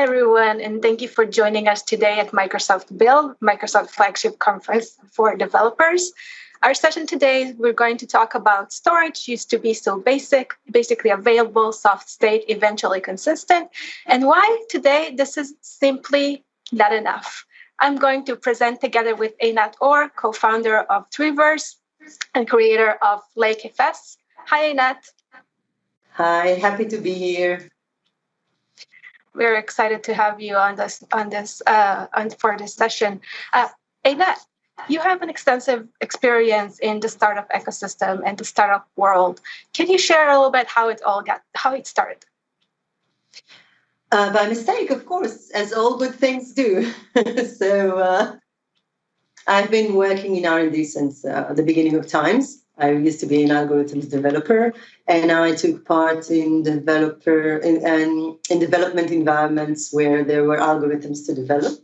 everyone, and thank you for joining us today at Microsoft Build, Microsoft flagship conference for developers. Our session today, we're going to talk about storage used to be so basically available, soft state, eventually consistent, and why today this is simply not enough. I'm going to present together with Einat, co-founder of Treeverse and creator of lakeFS. Hi, Einat. Hi, happy to be here. We're excited to have you for this session. Einat, you have an extensive experience in the startup ecosystem and the startup world. Can you share a little bit how it started? By mistake, of course, as all good things do. So I've been working in R&D since the beginning of times. I used to be an algorithms developer, and I took part in development environments where there were algorithms to develop.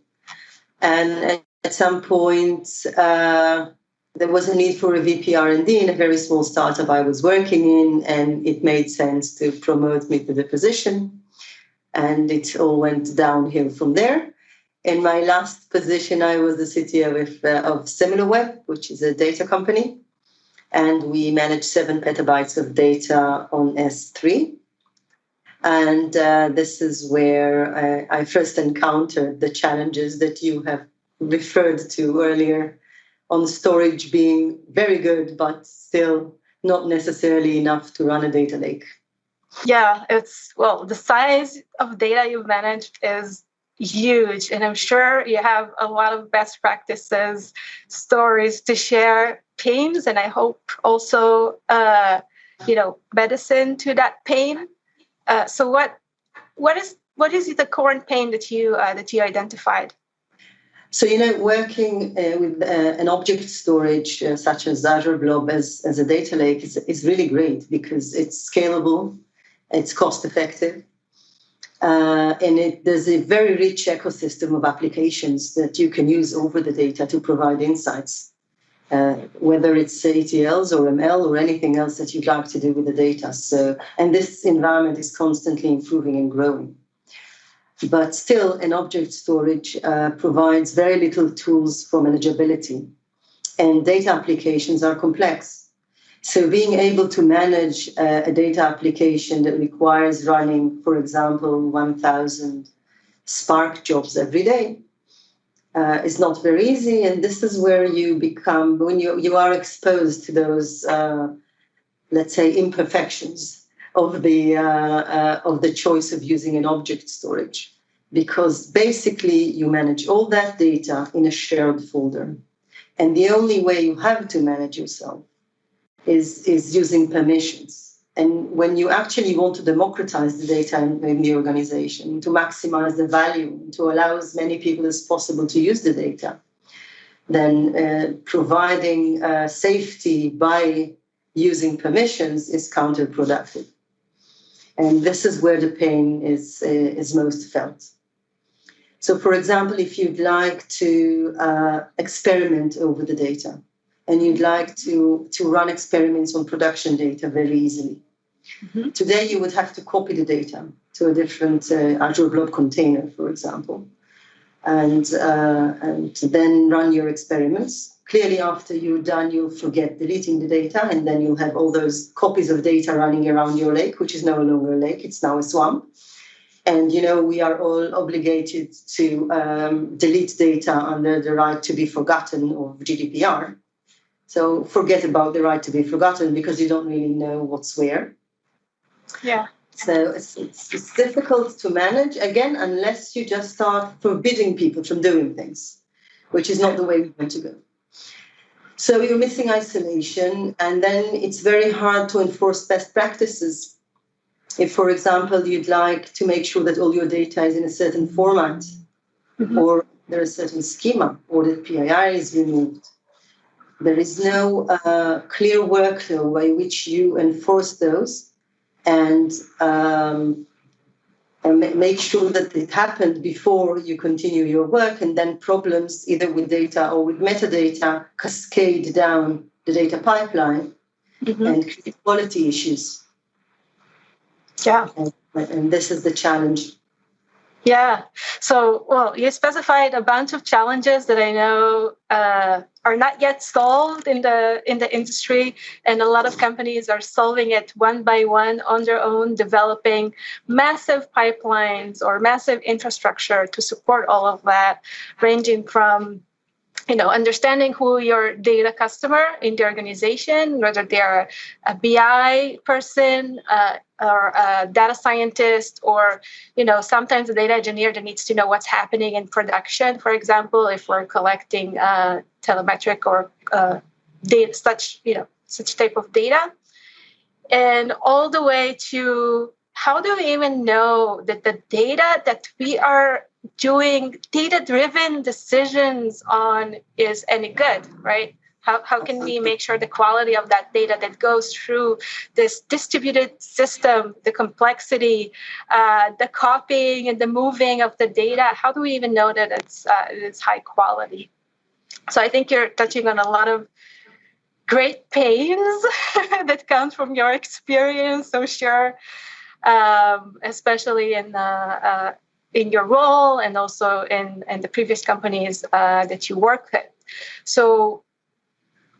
And at some point, there was a need for a VP R&D in a very small startup I was working in, and it made sense to promote me to the position. And it all went downhill from there. In my last position, I was the CTO of SimilarWeb, which is a data company. And we manage 7 petabytes of data on S3. And this is where I first encountered the challenges that you have referred to earlier on storage being very good, but still not necessarily enough to run a data lake. Yeah, the size of data you've managed is huge. And I'm sure you have a lot of best practices, stories to share, pains, and I hope also, medicine to that pain. So what is the current pain that you identified? So, working with an object storage such as Azure Blob as a data lake is really great because it's scalable, it's cost effective, and there's a very rich ecosystem of applications that you can use over the data to provide insights, whether it's ETLs or ML or anything else that you'd like to do with the data. So, and this environment is constantly improving and growing. But still, an object storage provides very little tools for manageability, and data applications are complex. So being able to manage a data application that requires running, for example, 1,000 Spark jobs every day is not very easy. And this is where you become, when you are exposed to those, let's say, imperfections of the choice of using an object storage, because basically you manage all that data in a shared folder. And the only way you have to manage yourself is using permissions. And when you actually want to democratize the data in the organization, to maximize the value, to allow as many people as possible to use the data, then providing safety by using permissions is counterproductive. And this is where the pain is most felt. So, for example, if you'd like to experiment over the data, and you'd like to run experiments on production data very easily. Mm-hmm. Today, you would have to copy the data to a different Azure Blob container, for example, and then run your experiments. Clearly, after you're done, you'll forget deleting the data, and then you'll have all those copies of data running around your lake, which is no longer a lake, it's now a swamp. And, we are all obligated to delete data under the right to be forgotten of GDPR. So forget about the right to be forgotten because you don't really know what's where. Yeah. So it's difficult to manage, again, unless you just start forbidding people from doing things, which is not the way we want to go. So you're missing isolation, and then it's very hard to enforce best practices. If, for example, you'd like to make sure that all your data is in a certain format, mm-hmm. or there's a certain schema, or that PII is removed, there is no clear workflow by which you enforce those and make sure that it happened before you continue your work, and then problems either with data or with metadata cascade down the data pipeline, mm-hmm. and create quality issues. Yeah. And this is the challenge. Yeah. So, well, you specified a bunch of challenges that I know are not yet solved in the industry, and a lot of companies are solving it one by one on their own, developing massive pipelines or massive infrastructure to support all of that, ranging from understanding who your data customer in the organization, whether they're a BI person or a data scientist, or sometimes a data engineer that needs to know what's happening in production. For example, if we're collecting telemetric or data, such type of data, and all the way to how do we even know that the data that we are doing data-driven decisions on is any good, right? How can we make sure the quality of that data that goes through this distributed system, the complexity, the copying and the moving of the data, how do we even know that it's high quality? So I think you're touching on a lot of great pains that comes from your experience, so sure, especially in your role and also in the previous companies that you work with. So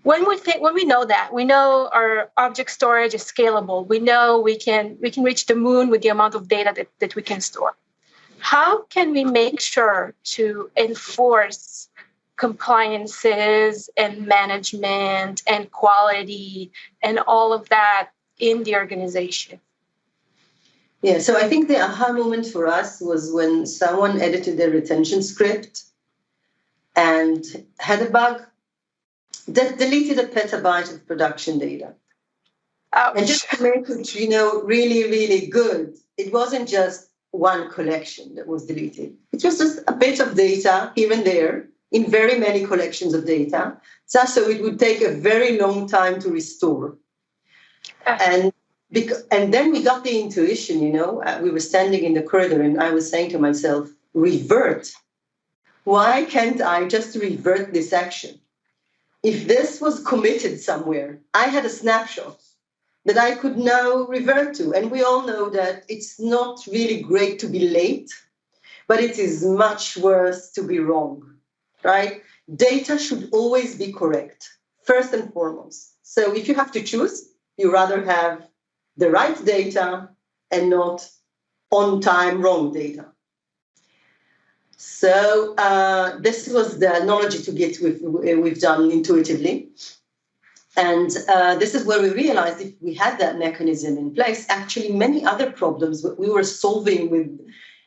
when we know that, we know our object storage is scalable, we know we can reach the moon with the amount of data that we can store. How can we make sure to enforce compliances and management and quality and all of that in the organization? Yeah, so I think the aha moment for us was when someone edited their retention script and had a bug that deleted a petabyte of production data. Ouch. And just to make it, really, really good, it wasn't just one collection that was deleted. It was just a bit of data here and there in very many collections of data. So it would take a very long time to restore. And then we got the intuition, we were standing in the corridor and I was saying to myself, revert. Why can't I just revert this action? If this was committed somewhere, I had a snapshot that I could now revert to. And we all know that it's not really great to be late, but it is much worse to be wrong, right? Data should always be correct, first and foremost. So if you have to choose, you rather have the right data and not on time wrong data. So this was the analogy to Git we've done intuitively. And this is where we realized if we had that mechanism in place, actually many other problems that we were solving with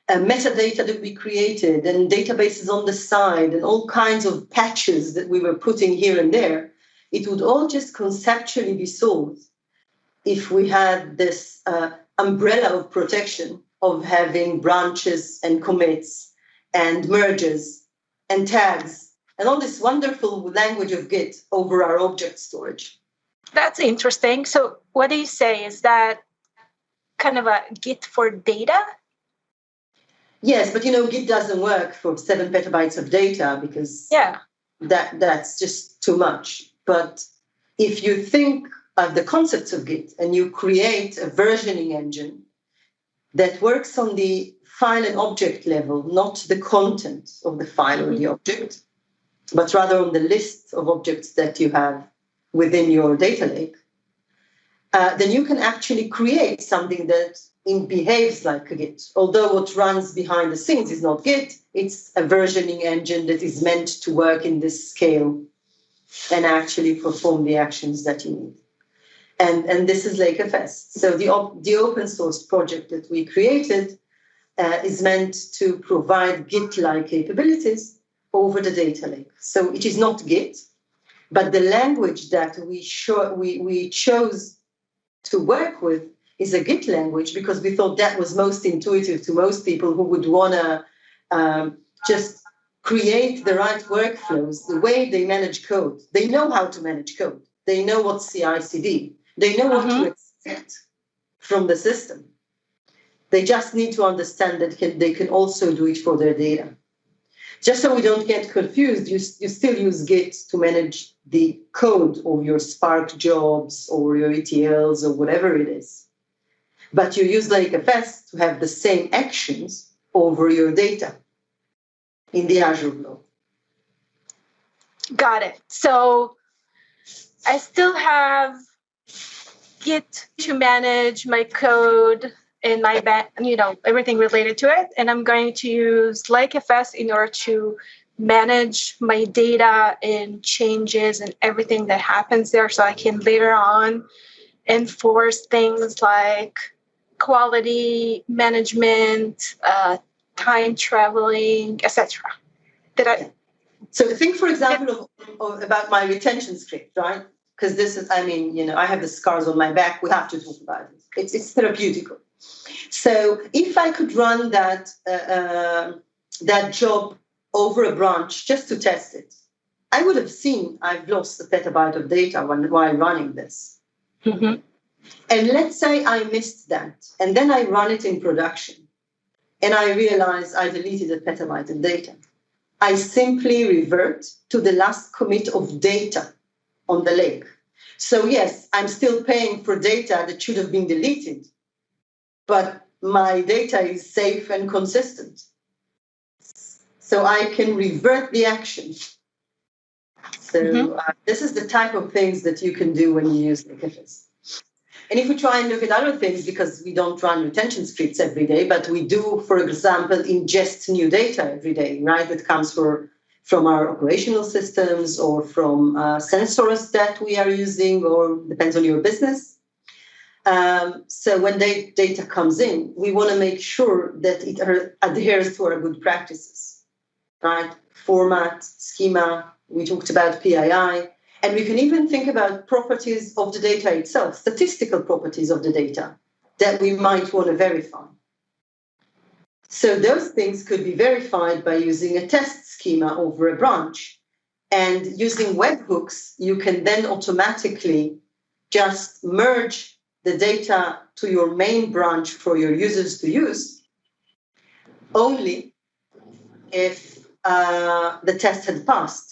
metadata that we created and databases on the side and all kinds of patches that we were putting here and there, it would all just conceptually be solved if we had this umbrella of protection of having branches and commits and merges and tags and all this wonderful language of Git over our object storage. That's interesting. So what do you say? Is that kind of a Git for data? Yes, but Git doesn't work for 7 petabytes of data because that's just too much. But if you think of the concepts of Git and you create a versioning engine that works on the file and object level, not the content of the file or the object, but rather on the list of objects that you have within your data lake, then you can actually create something that behaves like a Git. Although what runs behind the scenes is not Git, it's a versioning engine that is meant to work in this scale and actually perform the actions that you need. And this is lakeFS. So the open source project that we created is meant to provide Git-like capabilities over the data lake. So it is not Git, but the language that we chose to work with is a Git language because we thought that was most intuitive to most people who would want to just create the right workflows, the way they manage code. They know how to manage code. They know what's CI/CD. They know what to expect from the system. They just need to understand that they can also do it for their data. Just so we don't get confused, you still use Git to manage the code of your Spark jobs or your ETLs or whatever it is. But you use lakeFS to have the same actions over your data in the Azure blob. Got it. So I still have Git to manage my code and my everything related to it. And I'm going to use lakeFS in order to manage my data and changes and everything that happens there, so I can later on enforce things like quality management, time traveling, etc. Did I? So think, for example, about my retention script, right? Because this is, I have the scars on my back. We have to talk about it. It's therapeutical. So if I could run that job over a branch just to test it, I would have seen I've lost a petabyte of data while running this. Mm-hmm. And let's say I missed that, and then I run it in production, and I realize I deleted a petabyte of data. I simply revert to the last commit of data on the lake. So yes, I'm still paying for data that should have been deleted, but my data is safe and consistent. So I can revert the action. So this is the type of things that you can do when you use lakeFS. And if we try and look at other things, because we don't run retention scripts every day, but we do, for example, ingest new data every day, right? That comes from our operational systems or from sensors that we are using, or depends on your business. So when data comes in, we want to make sure that it adheres to our good practices, right? Format, schema, we talked about PII, and we can even think about properties of the data itself, statistical properties of the data that we might want to verify. So those things could be verified by using a test schema over a branch. And using webhooks, you can then automatically just merge the data to your main branch for your users to use, only if the test had passed.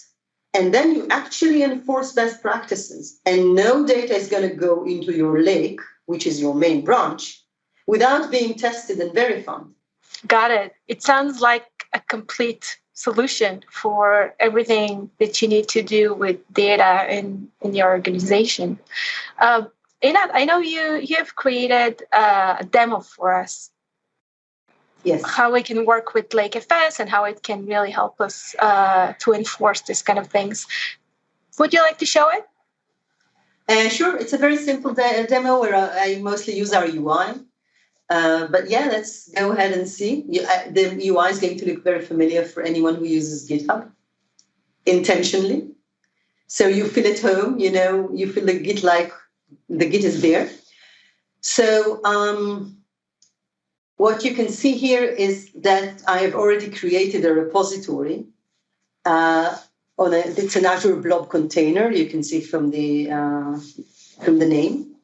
And then you actually enforce best practices, and no data is going to go into your lake, which is your main branch, without being tested and verified. Got it. It sounds like a complete solution for everything that you need to do with data in your organization. Einat, I know you have created a demo for us. Yes. How we can work with lakeFS and how it can really help us to enforce this kind of things. Would you like to show it? Sure. It's a very simple demo where I mostly use our UI. But yeah, let's go ahead and see. The UI is going to look very familiar for anyone who uses GitHub intentionally. So you feel at home, you feel the Git-like, the Git is there. So what you can see here is that I have already created a repository. It's an Azure blob container. You can see from the name,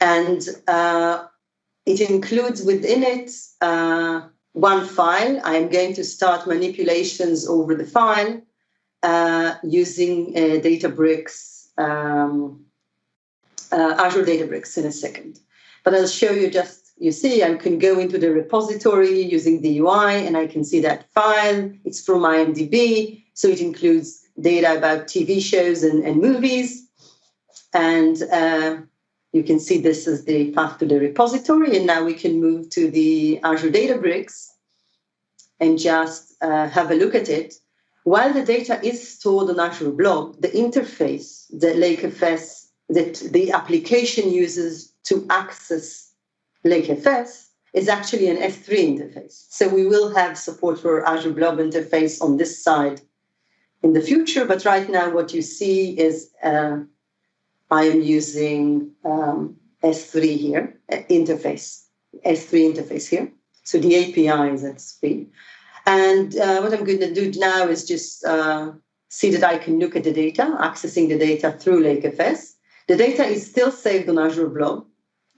and it includes within it one file. I'm going to start manipulations over the file using Databricks, Azure Databricks in a second. But I'll show you you see, I can go into the repository using the UI, and I can see that file. It's from IMDb, so it includes data about TV shows and movies. And you can see this is the path to the repository. And now we can move to the Azure Databricks and just have a look at it. While the data is stored on Azure Blob, the interface that lakeFS, that the application uses to access lakeFS, is actually an S3 interface. So we will have support for Azure Blob interface on this side in the future. But right now what you see is I am using S3 here, S3 interface here. So the API is at speed. And what I'm going to do now is just see that I can look at the data, accessing the data through lakeFS. The data is still saved on Azure Blob.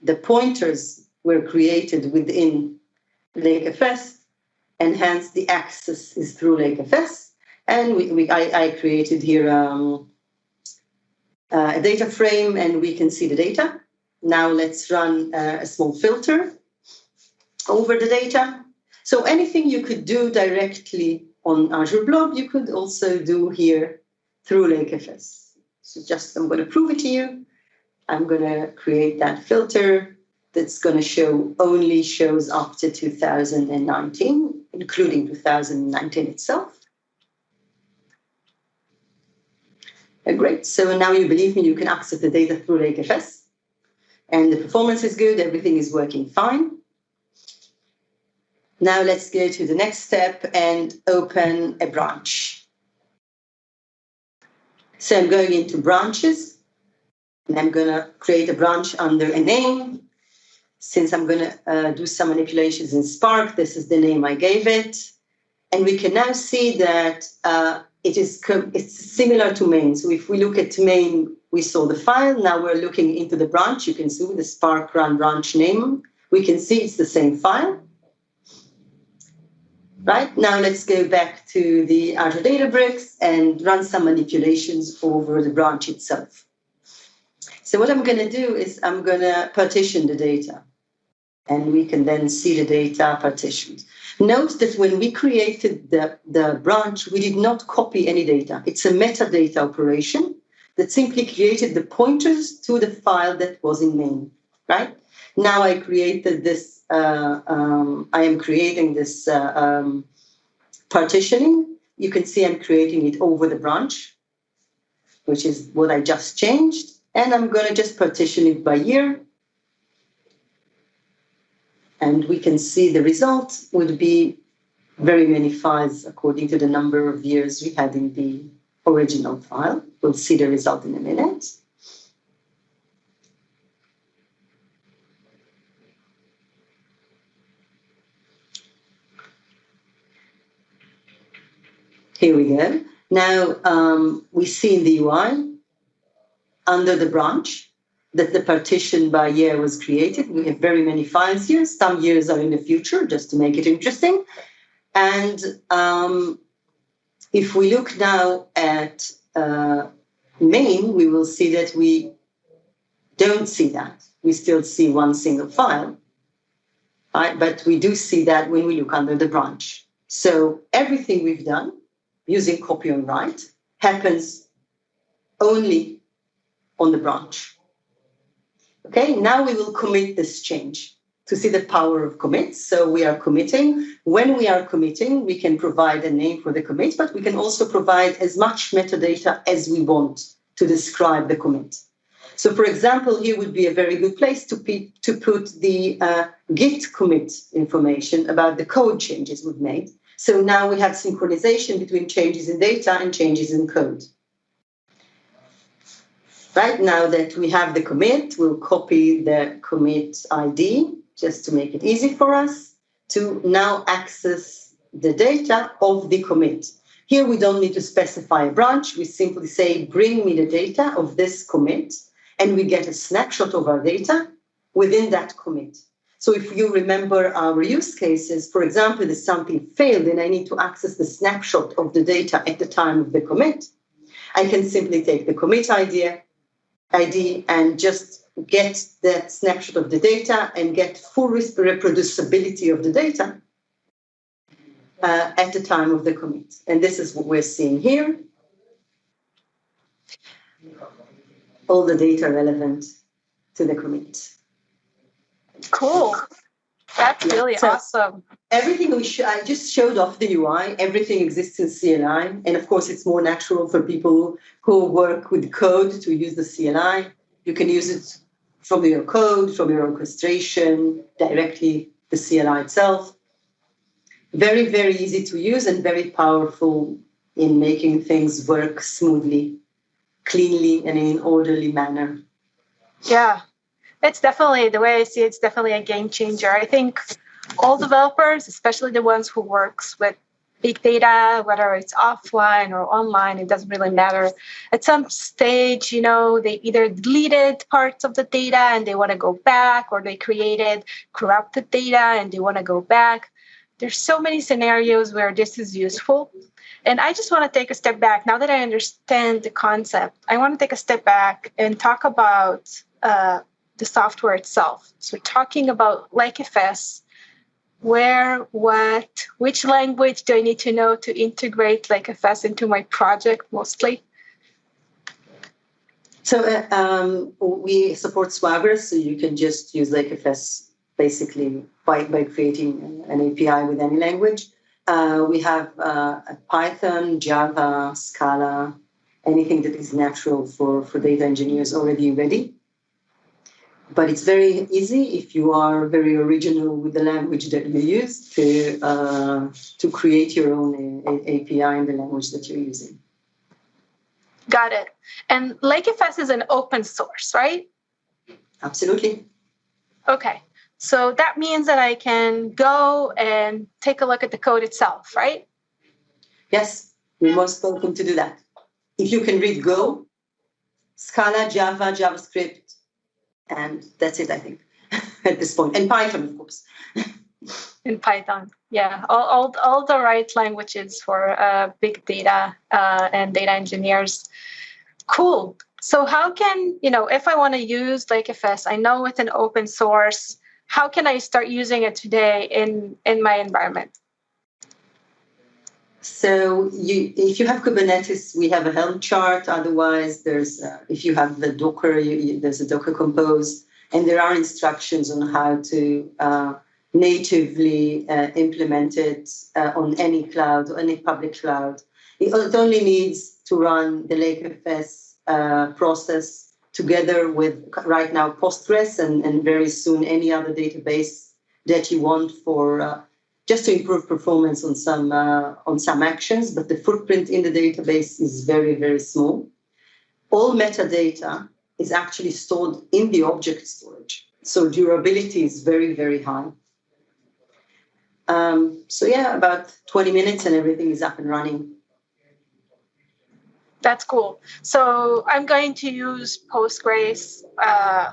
The pointers were created within lakeFS, and hence the access is through lakeFS. And I created here a data frame, and we can see the data. Now let's run a small filter over the data. So anything you could do directly on Azure Blob, you could also do here through lakeFS. So just, I'm going to prove it to you. I'm going to create that filter that's going to show only shows up to 2019, including 2019 itself. Great. So now you believe me, you can access the data through lakeFS. And the performance is good. Everything is working fine. Now let's go to the next step and open a branch. So I'm going into branches, and I'm going to create a branch under a name. Since I'm going to do some manipulations in Spark, this is the name I gave it. And we can now see that it's similar to main. So if we look at main, we saw the file. Now we're looking into the branch. You can see the Spark run branch name. We can see it's the same file. Right, now let's go back to the Azure Databricks and run some manipulations over the branch itself. So what I'm going to do is I'm going to partition the data, and we can then see the data partitioned. Note that when we created the branch, we did not copy any data. It's a metadata operation that simply created the pointers to the file that was in main, right? Now I created this, I am creating this partitioning. You can see I'm creating it over the branch, which is what I just changed. And I'm going to just partition it by year. And we can see the result would be very many files according to the number of years we had in the original file. We'll see the result in a minute. Here we go. Now we see in the UI under the branch that the partition by year was created. We have very many files here. Some years are in the future, just to make it interesting. And if we look now at main, we will see that we don't see that. We still see one single file, right? But we do see that when we look under the branch. So everything we've done using copy on write happens only on the branch. Okay, now we will commit this change to see the power of commit. So we are committing. When we are committing, we can provide a name for the commit, but we can also provide as much metadata as we want to describe the commit. So for example, here would be a very good place to put the Git commit information about the code changes we've made. So now we have synchronization between changes in data and changes in code. Right now that we have the commit, we'll copy the commit ID just to make it easy for us to now access the data of the commit. Here we don't need to specify a branch. We simply say, bring me the data of this commit, and we get a snapshot of our data within that commit. So if you remember our use cases, for example, if something failed and I need to access the snapshot of the data at the time of the commit, I can simply take the commit ID and just get that snapshot of the data and get full reproducibility of the data at the time of the commit. And this is what we're seeing here. All the data relevant to the commit. Cool. That's really awesome. Everything I just showed off the UI. Everything exists in CLI. And of course, it's more natural for people who work with code to use the CLI. You can use it from your code, from your orchestration, directly the CLI itself. Very, very easy to use and very powerful in making things work smoothly, cleanly, and in an orderly manner. Yeah. It's definitely, the way I see it, it's definitely a game changer. I think all developers, especially the ones who works with big data, whether it's offline or online, it doesn't really matter. At some stage, they either deleted parts of the data and they want to go back, or they created corrupted data and they want to go back. There's so many scenarios where this is useful. And I just want to take a step back. Now that I understand the concept, I want to take a step back and talk about the software itself. So talking about lakeFS, where, what, which language do I need to know to integrate lakeFS into my project mostly? So we support Swagger, so you can just use lakeFS basically by creating an API with any language. We have Python, Java, Scala, anything that is natural for data engineers already ready. But it's very easy if you are very original with the language that you use to create your own API in the language that you're using. Got it. And lakeFS is an open source, right? Absolutely. Okay. So that means that I can go and take a look at the code itself, right? Yes, you're most welcome to do that. If you can read Go, Scala, Java, JavaScript, and that's it, I think, at this point. And Python, of course. In Python, yeah. All the right languages for big data and data engineers. Cool. So how can, if I want to use lakeFS, I know it's an open source, how can I start using it today in my environment? So if you have Kubernetes, we have a Helm chart. Otherwise, if you have the Docker, there's a Docker Compose, and there are instructions on how to natively implement it on any cloud, or any public cloud. It only needs to run the lakeFS process together with, right now, Postgres, and very soon any other database that you want for just to improve performance on some actions, but the footprint in the database is very, very small. All metadata is actually stored in the object storage, so durability is very, very high. So yeah, about 20 minutes and everything is up and running. That's cool. So I'm going to use Postgres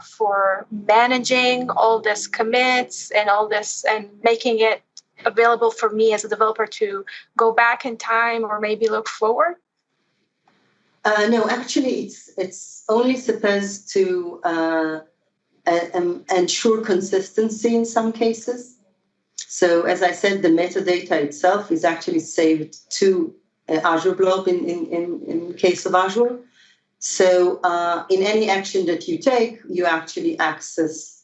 for managing all this commits and all this and making it available for me as a developer to go back in time or maybe look forward? No, actually, it's only supposed to ensure consistency in some cases. So, as I said, the metadata itself is actually saved to Azure Blob in case of Azure. So, in any action that you take, you actually access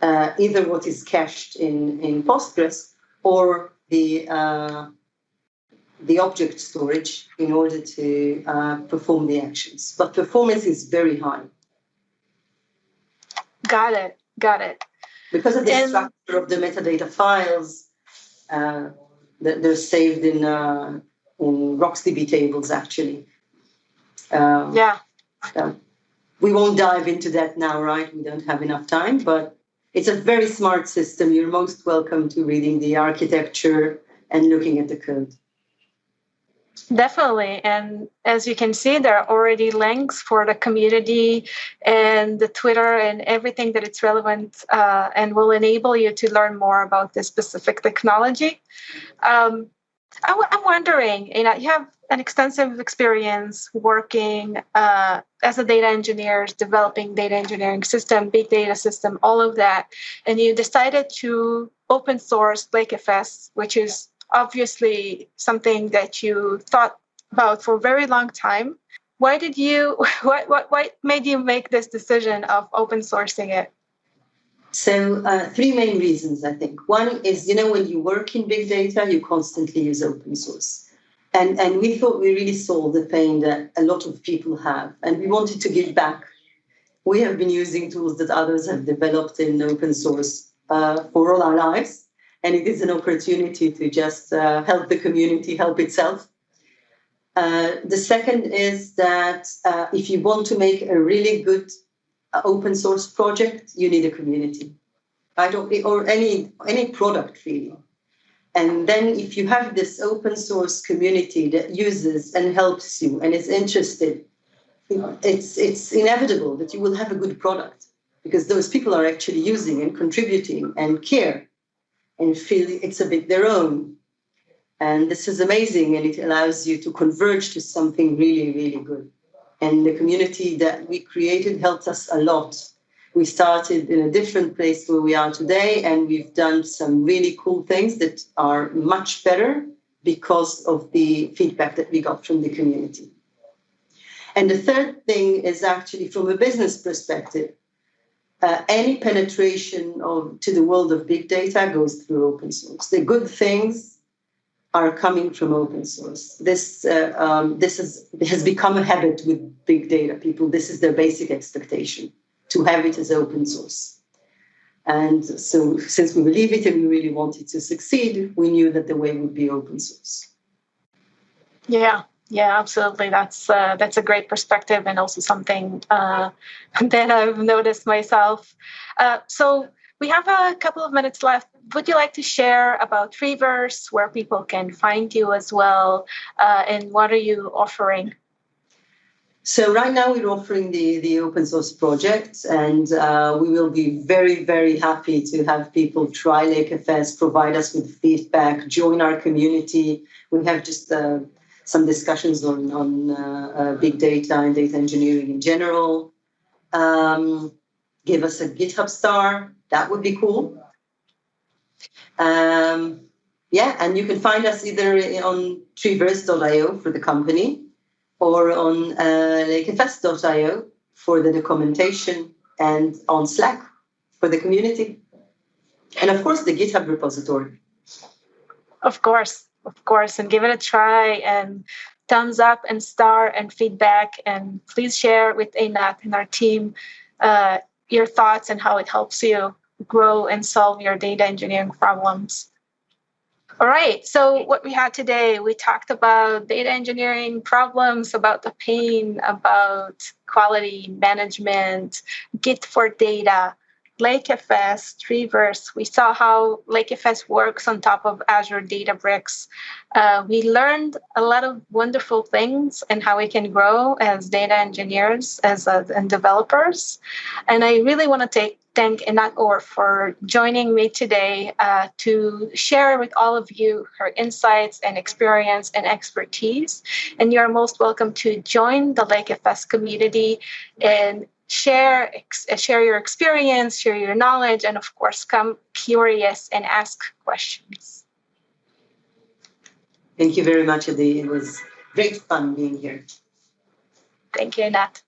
either what is cached in Postgres or the object storage in order to perform the actions. But performance is very high. Got it. Because of the structure of the metadata files, they're saved in RocksDB tables, actually. We won't dive into that now, right? We don't have enough time, but it's a very smart system. You're most welcome to reading the architecture and looking at the code. Definitely. And as you can see, there are already links for the community and the Twitter and everything that it's relevant and will enable you to learn more about this specific technology. I'm wondering, you have an extensive experience working as a data engineer, developing data engineering system, big data system, all of that. And you decided to open source lakeFS, which is obviously something that you thought about for a very long time. Why did you, what made you make this decision of open sourcing it? So three main reasons, I think. One is, when you work in big data, you constantly use open source. And we thought we really saw the pain that a lot of people have, and we wanted to give back. We have been using tools that others have developed in open source for all our lives. And it is an opportunity to just help the community help itself. The second is that if you want to make a really good open source project, you need a community, right? Or any product, really. And then if you have this open source community that uses and helps you and is interested, it's inevitable that you will have a good product because those people are actually using and contributing and care and feel it's a bit their own. And this is amazing, and it allows you to converge to something really, really good. And the community that we created helped us a lot We started in a different place where we are today, and we've done some really cool things that are much better because of the feedback that we got from the community. And the third thing is actually from a business perspective. Any penetration to the world of big data goes through open source. The good things are coming from open source. This has become a habit with big data people. This is their basic expectation, to have it as open source. And so since we believe it and we really wanted to succeed, we knew that the way would be open source. Yeah, absolutely. That's a great perspective, and also something that I've noticed myself. So we have a couple of minutes left. Would you like to share about Treeverse, where people can find you as well, and what are you offering? So right now we're offering the open source project, and we will be very, very happy to have people try lakeFS, provide us with feedback, join our community. We have just some discussions on big data and data engineering in general. Give us a GitHub star. That would be cool. And you can find us either on treeverse.io for the company or on lakeFS.io for the documentation, and on Slack for the community. And of course, the GitHub repository. Of course, and give it a try, and thumbs up and star and feedback, and please share with Einat and our team your thoughts and how it helps you grow and solve your data engineering problems. All right, so what we had today, we talked about data engineering problems, about the pain, about quality management, Git for data, lakeFS, Treeverse. We saw how lakeFS works on top of Azure Databricks. We learned a lot of wonderful things and how we can grow as data engineers and developers. And I really want to thank Einat for joining me today to share with all of you her insights and experience and expertise. And you're most welcome to join the lakeFS community and share your experience, share your knowledge, and of course, come curious and ask questions. Thank you very much, Adi. It was great fun being here. Thank you, Einat.